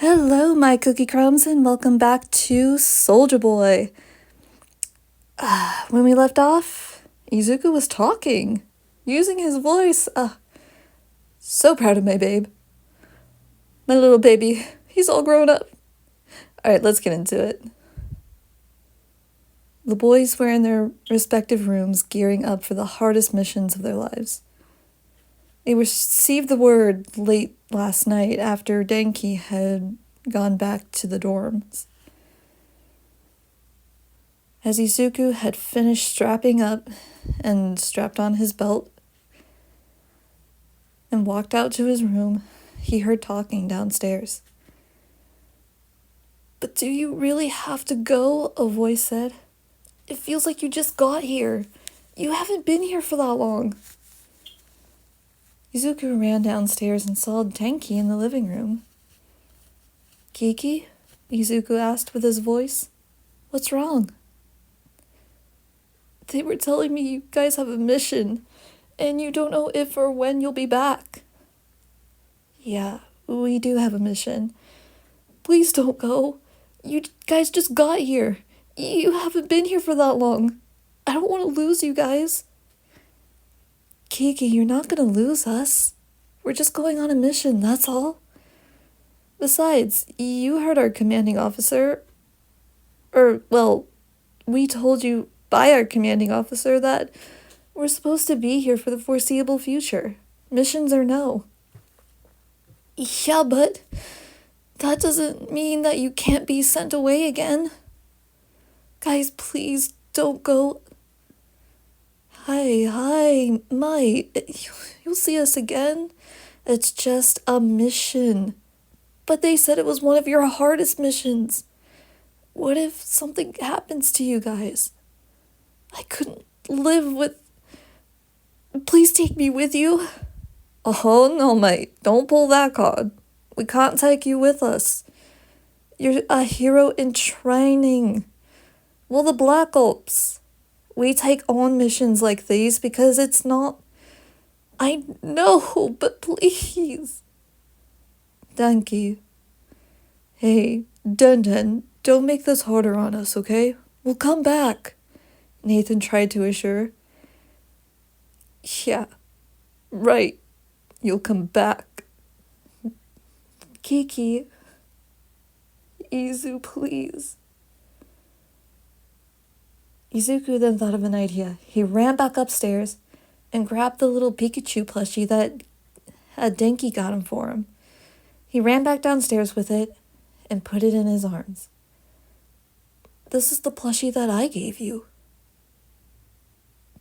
Hello, my cookie crumbs, and welcome back to Soldier Boy. When we left off, Izuku was talking, using his voice. So proud of my babe. My little baby, he's all grown up. Alright, let's get into it. The boys were in their respective rooms gearing up for the hardest missions of their lives. They received the word late last night after Denki had gone back to the dorms. As Izuku had finished strapping up and strapped on his belt and walked out to his room, he heard talking downstairs. "But do you really have to go?" a voice said. "It feels like you just got here. You haven't been here for that long." Izuku ran downstairs and saw Denki in the living room. "Kiki?" Izuku asked with his voice. "What's wrong?" "They were telling me you guys have a mission, and you don't know if or when you'll be back." "Yeah, we do have a mission. Please don't go. You guys just got here. You haven't been here for that long. I don't want to lose you guys." "Kiki, you're not going to lose us. We're just going on a mission, that's all. Besides, you heard our commanding officer. We told you by our commanding officer that we're supposed to be here for the foreseeable future. Missions or no." "Yeah, but that doesn't mean that you can't be sent away again. Guys, please don't go." Hi, Mike. You'll see us again. It's just a mission. But they said it was one of your hardest missions. What if something happens to you guys? I couldn't live with... Please take me with you." "Oh, no, mate. Don't pull that card. We can't take you with us. You're a hero in training. Well, the Black Ops. We take on missions like these because it's not... I know, but please." "Denki. Hey, Den, don't make this harder on us, okay? We'll come back," Nathan tried to assure. "Yeah, right. You'll come back. Kiki. Izu, please." Izuku then thought of an idea. He ran back upstairs and grabbed the little Pikachu plushie that Denki got him for him. He ran back downstairs with it and put it in his arms. "This is the plushie that I gave you.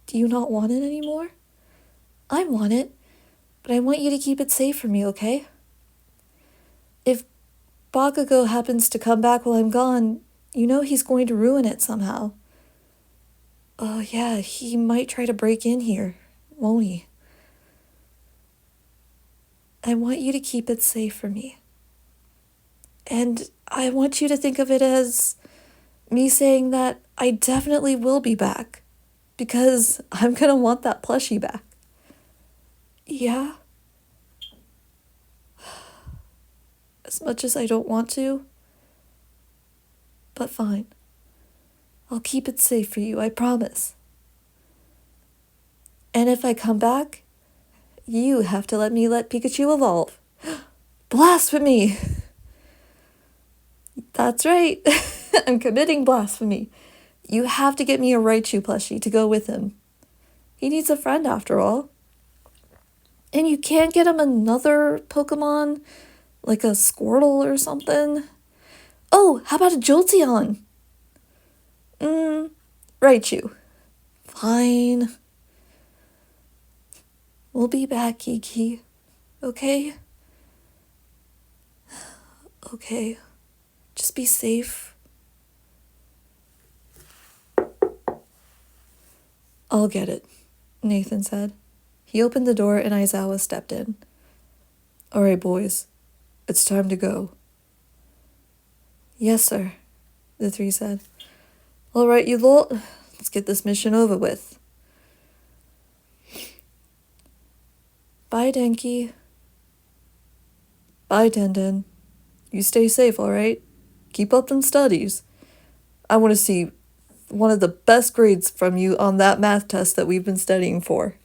Do you not want it anymore? I want it, but I want you to keep it safe for me, okay? If Bakugo happens to come back while I'm gone, you know he's going to ruin it somehow. Oh yeah, he might try to break in here, won't he? I want you to keep it safe for me. And I want you to think of it as me saying that I definitely will be back, because I'm gonna want that plushie back." "Yeah? As much as I don't want to, but fine. I'll keep it safe for you, I promise. And if I come back, you have to let me let Pikachu evolve." "Blasphemy!" "That's right. I'm committing blasphemy. You have to get me a Raichu plushie to go with him. He needs a friend after all. And you can't get him another Pokemon, like a Squirtle or something? Oh, how about a Jolteon?" Raichu." "Fine. We'll be back, Kiki. Okay? Okay. Just be safe." "I'll get it," Nathan said. He opened the door and Aizawa stepped in. "All right, boys. It's time to go." "Yes, sir," the three said. "All right, you lot. Let's get this mission over with." "Bye, Denki. Bye, Den. You stay safe, alright? Keep up them studies. I want to see one of the best grades from you on that math test that we've been studying for.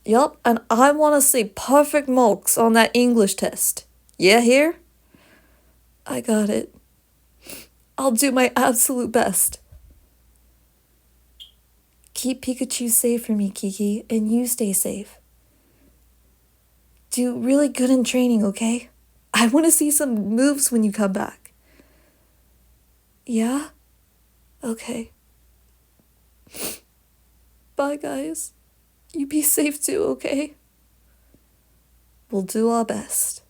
Yup, and I want to see perfect marks on that English test. Yeah, here? I got it. I'll do my absolute best. Keep Pikachu safe for me, Kiki, and you stay safe. Do really good in training, okay? I want to see some moves when you come back. Yeah? Okay. Bye, guys. You be safe too, okay? We'll do our best.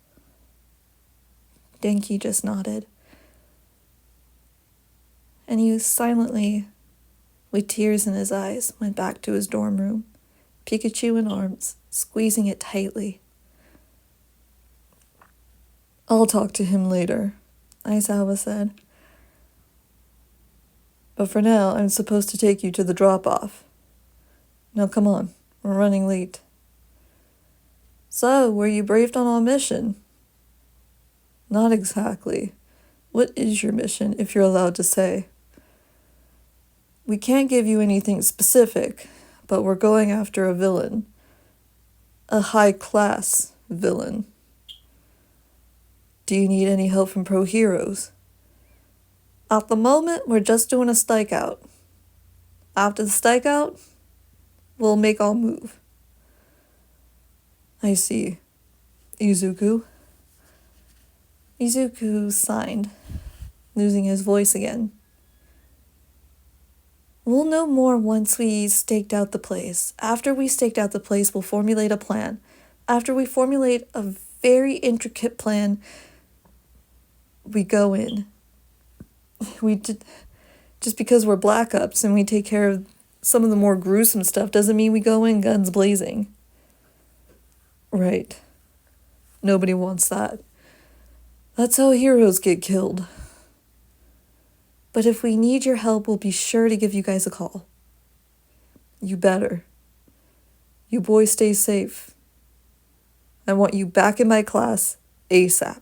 Denki just nodded. And he silently, with tears in his eyes, went back to his dorm room, Pikachu in arms, squeezing it tightly. I'll talk to him later, Aizawa said. But for now, I'm supposed to take you to the drop-off. Now come on, we're running late. So, were you briefed on our mission? Not exactly. What is your mission, if you're allowed to say? We can't give you anything specific, but we're going after a villain. A high-class villain. Do you need any help from pro heroes? At the moment, we're just doing a stakeout. After the stakeout, we'll make our move. I see. Izuku? Izuku signed, losing his voice again. We'll know more once we staked out the place. After we staked out the place, we'll formulate a plan. After we formulate a very intricate plan, we go in. Just because we're Black Ops and we take care of some of the more gruesome stuff doesn't mean we go in guns blazing. Right. Nobody wants that. That's how heroes get killed. But if we need your help, we'll be sure to give you guys a call. You better. You boys stay safe. I want you back in my class ASAP.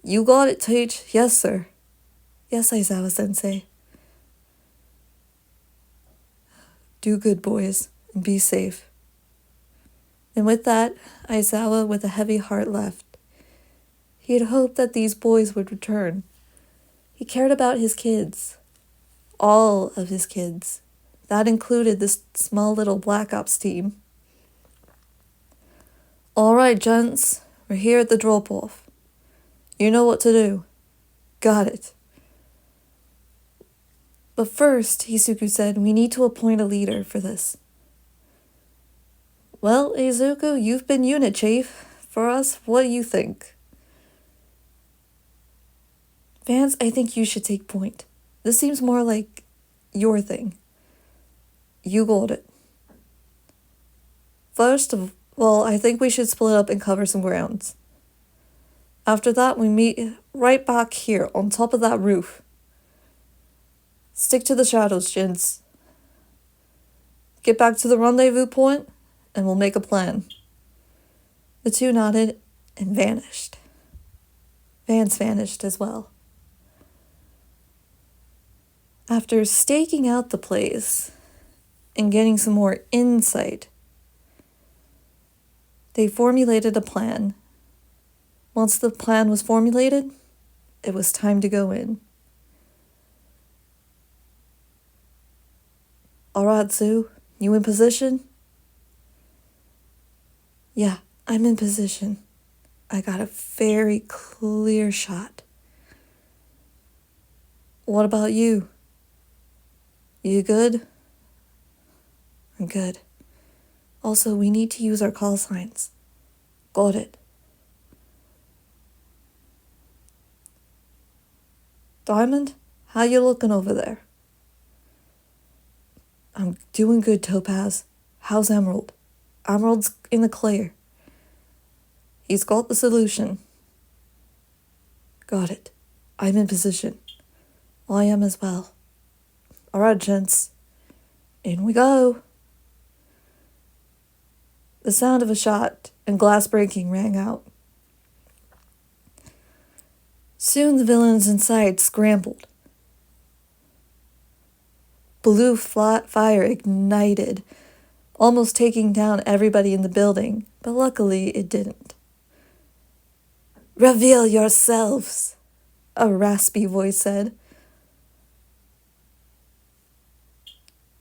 You got it, Teach. Yes, sir. Yes, Aizawa-sensei. Do good, boys, and be safe. And with that, Aizawa, with a heavy heart, left. He had hoped that these boys would return. He cared about his kids. All of his kids. That included this small little Black Ops team. All right, gents. We're here at the drop-off. You know what to do. Got it. But first, Hisuku said, we need to appoint a leader for this. Well, Izuku, you've been unit chief. For us, what do you think? Vance, I think you should take point. This seems more like your thing. You got it. First of all, I think we should split up and cover some grounds. After that, we meet right back here on top of that roof. Stick to the shadows, gents. Get back to the rendezvous point, and we'll make a plan. The two nodded and vanished. Vance vanished as well. After staking out the place and getting some more insight, they formulated a plan. Once the plan was formulated, it was time to go in. Alright, Sue, you in position? Yeah, I'm in position. I got a very clear shot. What about you? You good? I'm good. Also, we need to use our call signs. Got it. Diamond, how you looking over there? I'm doing good, Topaz. How's Emerald? Emerald's in the clear. He's got the solution. Got it. I'm in position. I am as well. Alright, gents. In we go. The sound of a shot and glass breaking rang out. Soon the villains inside scrambled. Blue fire ignited, almost taking down everybody in the building, but luckily it didn't. "Reveal yourselves," a raspy voice said.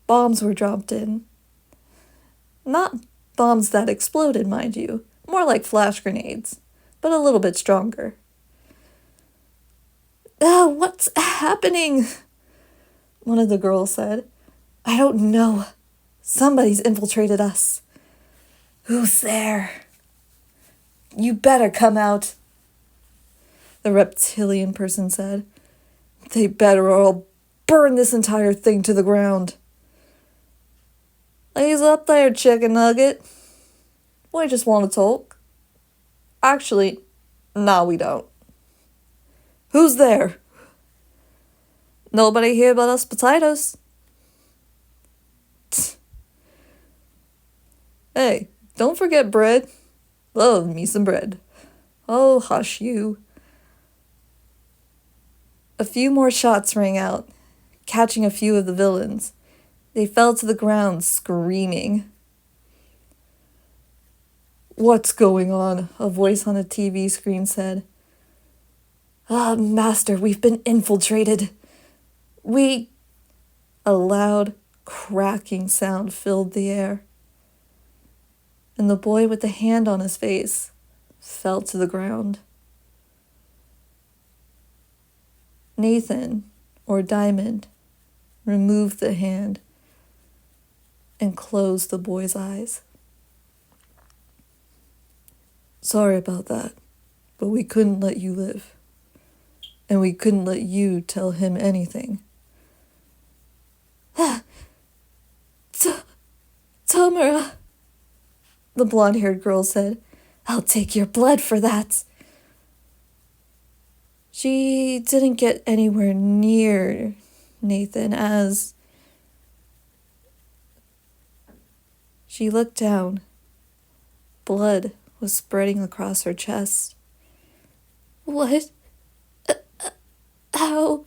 Bombs were dropped in. Not bombs that exploded, mind you, more like flash grenades, but a little bit stronger. "What's happening?" one of the girls said. "I don't know. Somebody's infiltrated us." "Who's there?" "You better come out," the reptilian person said. "They better or I'll burn this entire thing to the ground." "Ease up there, chicken nugget. We just want to talk." "Actually, no, we don't." "Who's there?" "Nobody here but us potatoes." "Hey, don't forget bread. Love me some bread." "Oh, hush you." A few more shots rang out, catching a few of the villains. They fell to the ground, screaming. "What's going on?" a voice on a TV screen said. Master, we've been infiltrated. A loud, cracking sound filled the air, and the boy with the hand on his face fell to the ground. Nathan, or Diamond, removed the hand and closed the boy's eyes. "Sorry about that, but we couldn't let you live. And we couldn't let you tell him anything." "Tamara," the blonde-haired girl said. "I'll take your blood for that." She didn't get anywhere near Nathan as she looked down. Blood was spreading across her chest. "What? How?"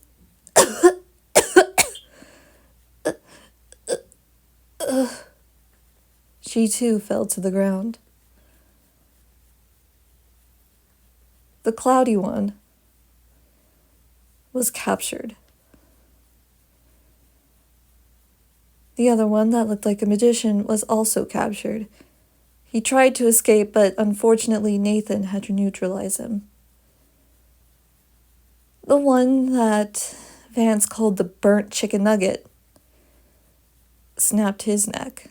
She too fell to the ground. The cloudy one was captured. The other one, that looked like a magician, was also captured. He tried to escape, but unfortunately Nathan had to neutralize him. The one that Vance called the burnt chicken nugget snapped his neck.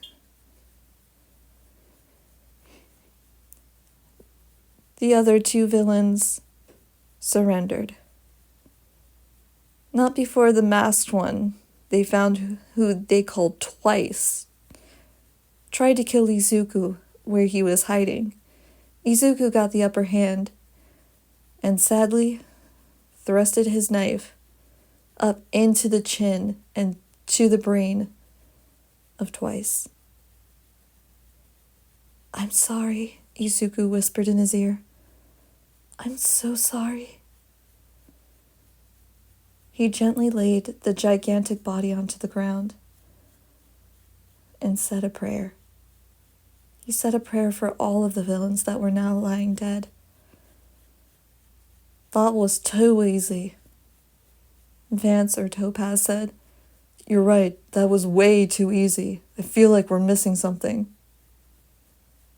The other two villains surrendered. Not before the masked one, they found who they called Twice, tried to kill Izuku where he was hiding. Izuku got the upper hand and sadly thrusted his knife up into the chin and to the brain of Twice. "I'm sorry," Izuku whispered in his ear. "I'm so sorry." He gently laid the gigantic body onto the ground and said a prayer. He said a prayer for all of the villains that were now lying dead. "That was too easy," Vance or Topaz said. "You're right, that was way too easy. I feel like we're missing something."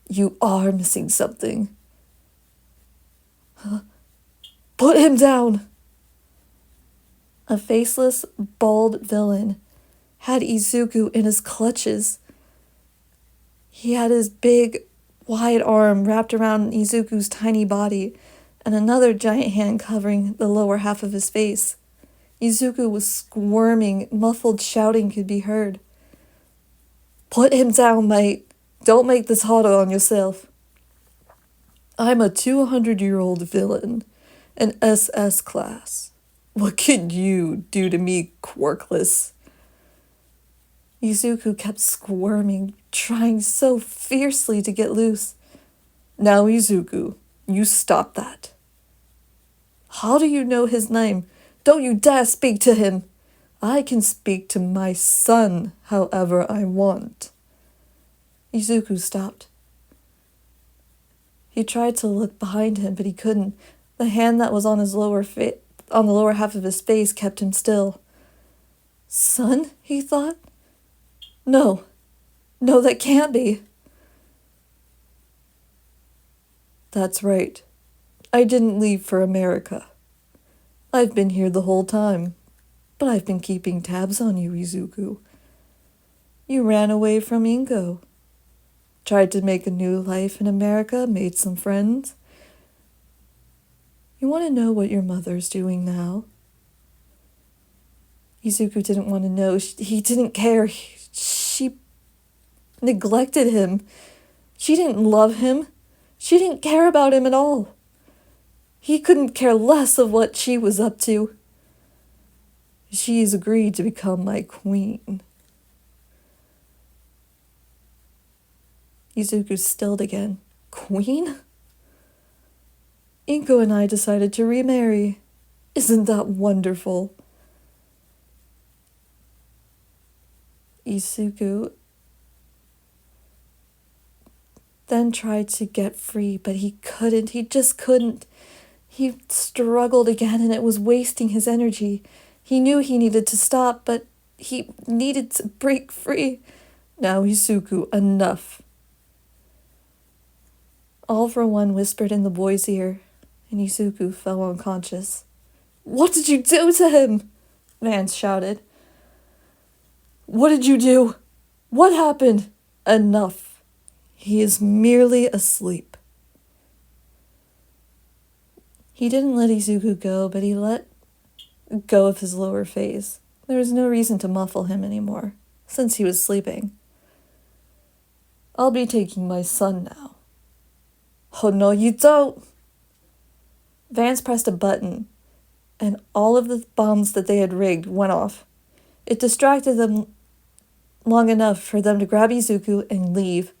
"You are missing something." "Put him down!" A faceless, bald villain had Izuku in his clutches. He had his big, wide arm wrapped around Izuku's tiny body, and another giant hand covering the lower half of his face. Izuku was squirming, muffled shouting could be heard. "Put him down, mate. Don't make this harder on yourself." "I'm a 200-year-old villain, an SS class. What can you do to me, quirkless?" Izuku kept squirming, trying so fiercely to get loose. "Now, Izuku, you stop that." How do you know his name? Don't you dare speak to him. I can speak to my son however I want. Izuku stopped. He tried to look behind him, but he couldn't. The hand that was on his on the lower half of his face kept him still. Son? He thought. No, that can't be. That's right. I didn't leave for America. I've been here the whole time, but I've been keeping tabs on you, Izuku. You ran away from Ingo. Tried to make a new life in America, made some friends. You want to know what your mother's doing now? Izuku didn't want to know. He didn't care. She neglected him. She didn't love him. She didn't care about him at all. He couldn't care less of what she was up to. She's agreed to become my queen. Izuku stilled again. Queen? Inko and I decided to remarry. Isn't that wonderful? Izuku then tried to get free, but he couldn't. He just couldn't. He struggled again, and it was wasting his energy. He knew he needed to stop, but he needed to break free. Now, Izuku, enough. All for One whispered in the boy's ear, and Izuku fell unconscious. What did you do to him? Vance shouted. What did you do? What happened? Enough. He is merely asleep. He didn't let Izuku go, but he let go of his lower face. There was no reason to muffle him anymore, since he was sleeping. I'll be taking my son now. Oh, no, you don't. Vance pressed a button, and all of the bombs that they had rigged went off. It distracted them long enough for them to grab Izuku and leave.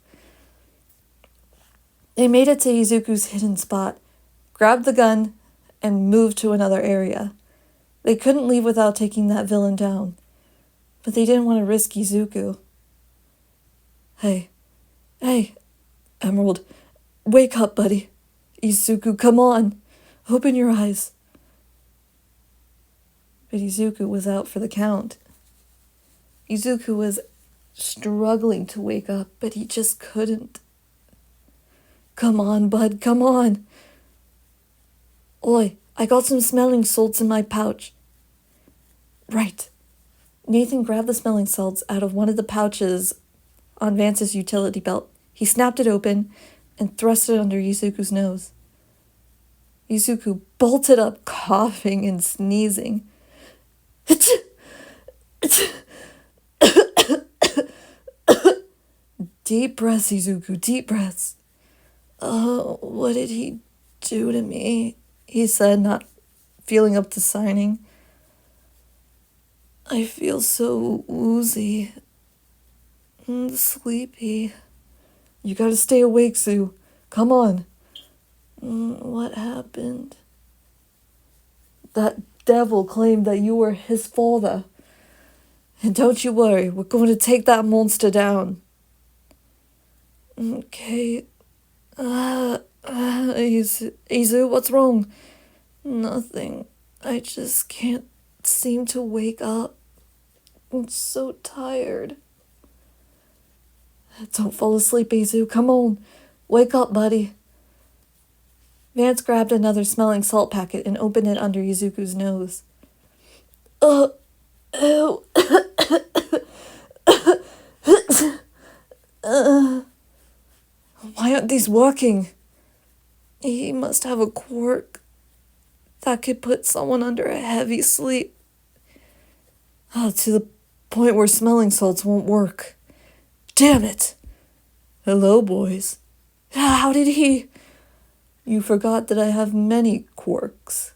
They made it to Izuku's hidden spot, grabbed the gun, and moved to another area. They couldn't leave without taking that villain down, but they didn't want to risk Izuku. Hey, Emerald, wake up, buddy. Izuku, come on. Open your eyes. But Izuku was out for the count. Izuku was struggling to wake up, but he just couldn't. Come on, bud, come on. Oi, I got some smelling salts in my pouch. Right. Nathan grabbed the smelling salts out of one of the pouches on Vance's utility belt. He snapped it open and thrust it under Izuku's nose. Izuku bolted up, coughing and sneezing. Deep breaths, Izuku, deep breaths. Oh, what did he do to me? He said, not feeling up to signing. I feel so woozy and sleepy. You gotta stay awake, Sue. Come on. What happened? That devil claimed that you were his father. And don't you worry, we're going to take that monster down. Okay. Izu, what's wrong? Nothing. I just can't seem to wake up. I'm so tired. Don't fall asleep, Izu. Come on. Wake up, buddy. Vance grabbed another smelling salt packet and opened it under Izuku's nose. Ew. Why aren't these working? He must have a quirk that could put someone under a heavy sleep. To the point where smelling salts won't work. Damn it! Hello, boys. How did he... You forgot that I have many quirks.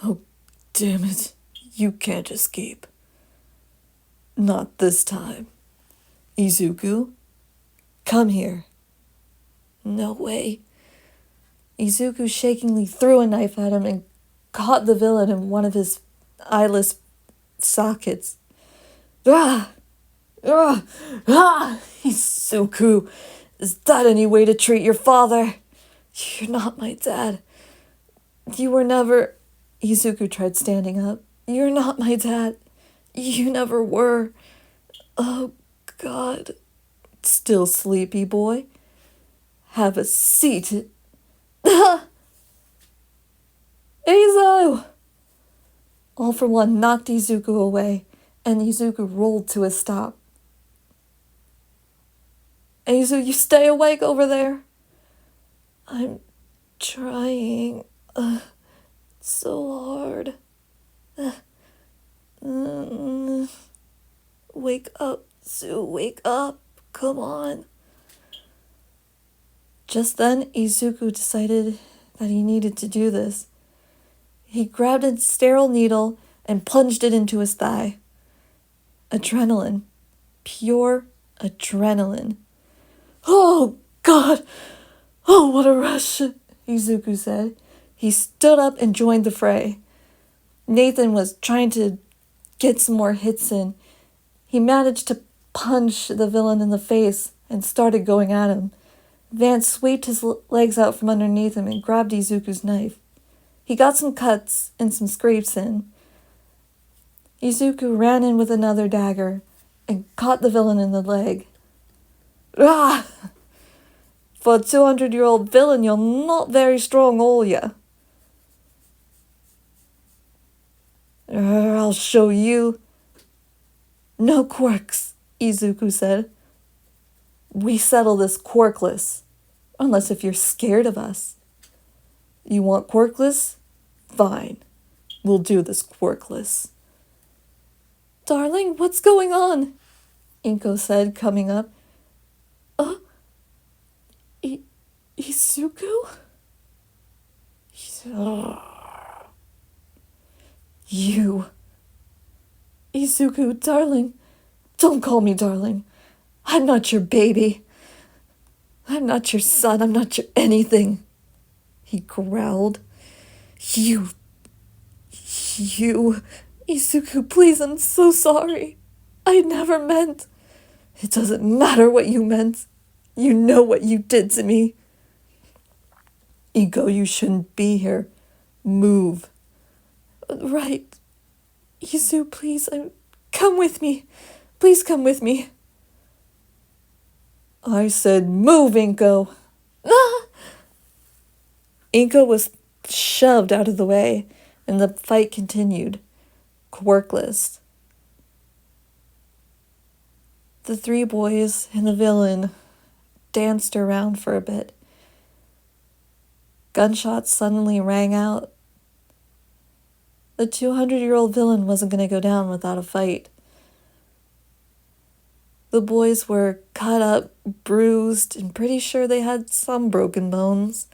Oh, damn it. You can't escape. Not this time. Izuku, come here. No way. Izuku shakingly threw a knife at him and caught the villain in one of his eyeless sockets. Ah! Ah! Ah! Izuku! Is that any way to treat your father? You're not my dad. You were never... Izuku tried standing up. You're not my dad. You never were. Oh, God. Still sleepy, boy? Have a seat. Eizo! All for One knocked Izuku away, and Izuku rolled to a stop. Eizo, you stay awake over there. I'm trying. So hard. Wake up, Zu, wake up. Come on. Just then, Izuku decided that he needed to do this. He grabbed a sterile needle and plunged it into his thigh. Adrenaline. Pure adrenaline. Oh, God! Oh, what a rush! Izuku said. He stood up and joined the fray. Nathan was trying to get some more hits in. He managed to punch the villain in the face and started going at him. Vance swept his legs out from underneath him and grabbed Izuku's knife. He got some cuts and some scrapes in. Izuku ran in with another dagger and caught the villain in the leg. Ah! For a 200-year-old villain, you're not very strong, are ya? I'll show you. No quirks, Izuku said. We settle this quirkless, unless if you're scared of us. You want quirkless? Fine. We'll do this quirkless. Darling, what's going on? Inko said, coming up. Izuku? You. Izuku, darling. Don't call me darling. I'm not your baby. I'm not your son. I'm not your anything. He growled. You. Izuku, please, I'm so sorry. I never meant. It doesn't matter what you meant. You know what you did to me. Ego, you shouldn't be here. Move. Right. Izu, please, come with me. Please come with me. I said move, Inko. Ah! Inko was shoved out of the way, and the fight continued, quirkless. The three boys and the villain danced around for a bit. Gunshots suddenly rang out. The 200-year-old villain wasn't going to go down without a fight. The boys were cut up, bruised, and pretty sure they had some broken bones.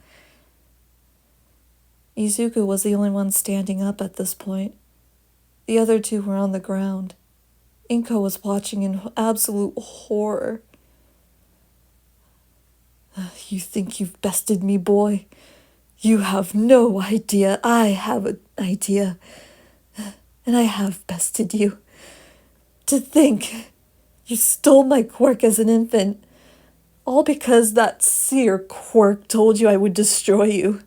Izuku was the only one standing up at this point. The other two were on the ground. Inko was watching in absolute horror. You think you've bested me, boy? You have no idea. I have an idea. And I have bested you. To think you stole my quirk as an infant, all because that seer quirk told you I would destroy you.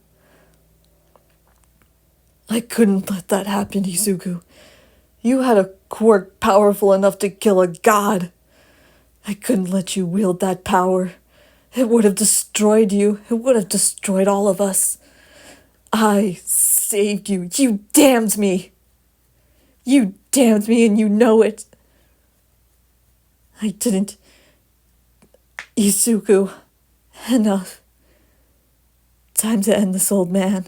I couldn't let that happen, Izuku. You had a quirk powerful enough to kill a god. I couldn't let you wield that power. It would have destroyed you. It would have destroyed all of us. I saved you. You damned me. You damned me and you know it. I didn't. Izuku, enough. Time to end this, old man.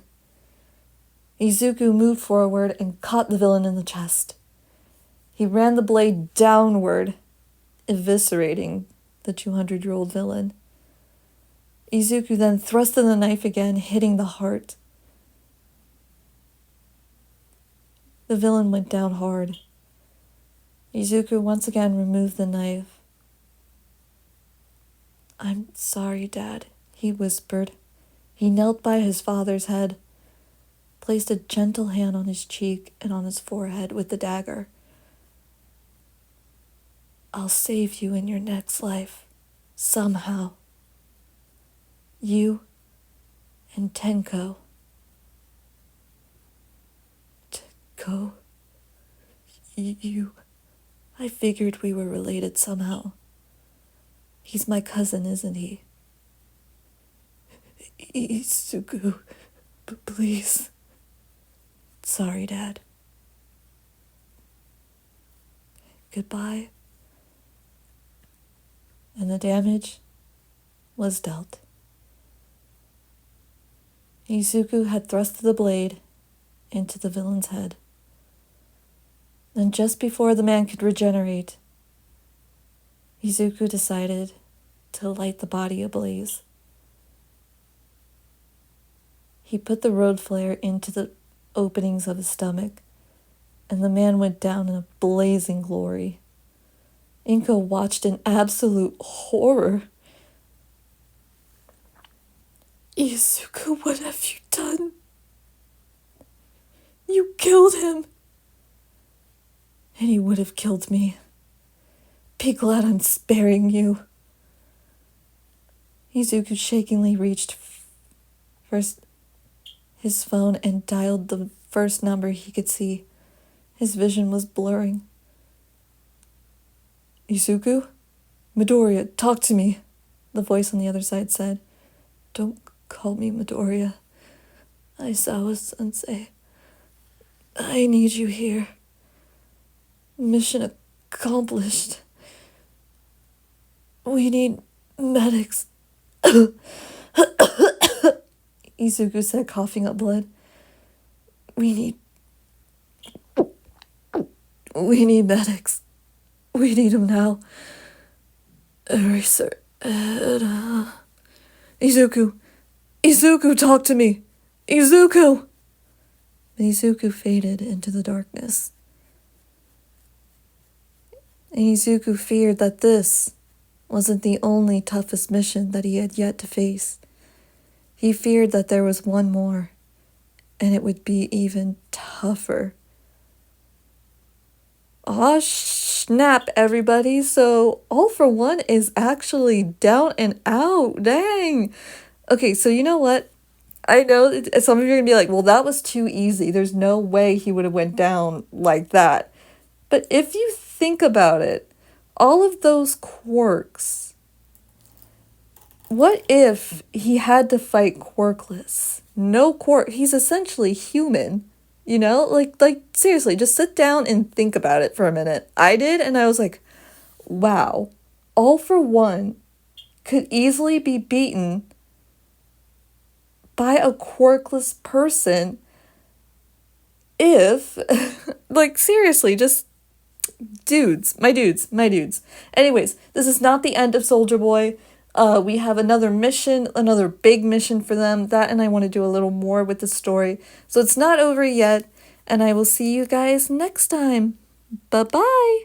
Izuku moved forward and caught the villain in the chest. He ran the blade downward, eviscerating the 200-year-old villain. Izuku then thrust in the knife again, hitting the heart. The villain went down hard. Izuku once again removed the knife. I'm sorry, Dad, he whispered. He knelt by his father's head, placed a gentle hand on his cheek and on his forehead with the dagger. I'll save you in your next life, somehow. You and Tenko. Tenko? You. I figured we were related somehow. He's my cousin, isn't he? Izuku, please. Sorry, Dad. Goodbye. And the damage was dealt. Izuku had thrust the blade into the villain's head. And just before the man could regenerate, Izuku decided to light the body ablaze. He put the road flare into the openings of his stomach, and the man went down in a blazing glory. Inko watched in absolute horror. Izuku, what have you done? You killed him. And he would have killed me. Be glad I'm sparing you. Izuku shakingly reached first his phone and dialed the first number he could see. His vision was blurring. Izuku? Midoriya, talk to me, the voice on the other side said. Don't call me Midoriya. Aizawa-sensei. I need you here. Mission accomplished. We need medics. Izuku said, coughing up blood. We need medics. We need them now. Eraser. Izuku, talk to me. Izuku! Izuku faded into the darkness. And Izuku feared that this wasn't the only toughest mission that he had yet to face. He feared that there was one more, and it would be even tougher. Aw, snap, everybody. So, All For One is actually down and out. Dang. Okay, so you know what? I know some of you are going to be like, well, that was too easy. There's no way he would have went down like that. But if you think about it, all of those quirks, what if he had to fight quirkless? No quirk. He's essentially human. You know, like seriously, just sit down and think about it for a minute. I did, and I was like, wow, All For One could easily be beaten by a quirkless person if, like, seriously, just my dudes. Anyways, this is not the end of Soldier Boy. We have another mission, another big mission for them. That, and I want to do a little more with the story. So it's not over yet, and I will see you guys next time. Bye-bye.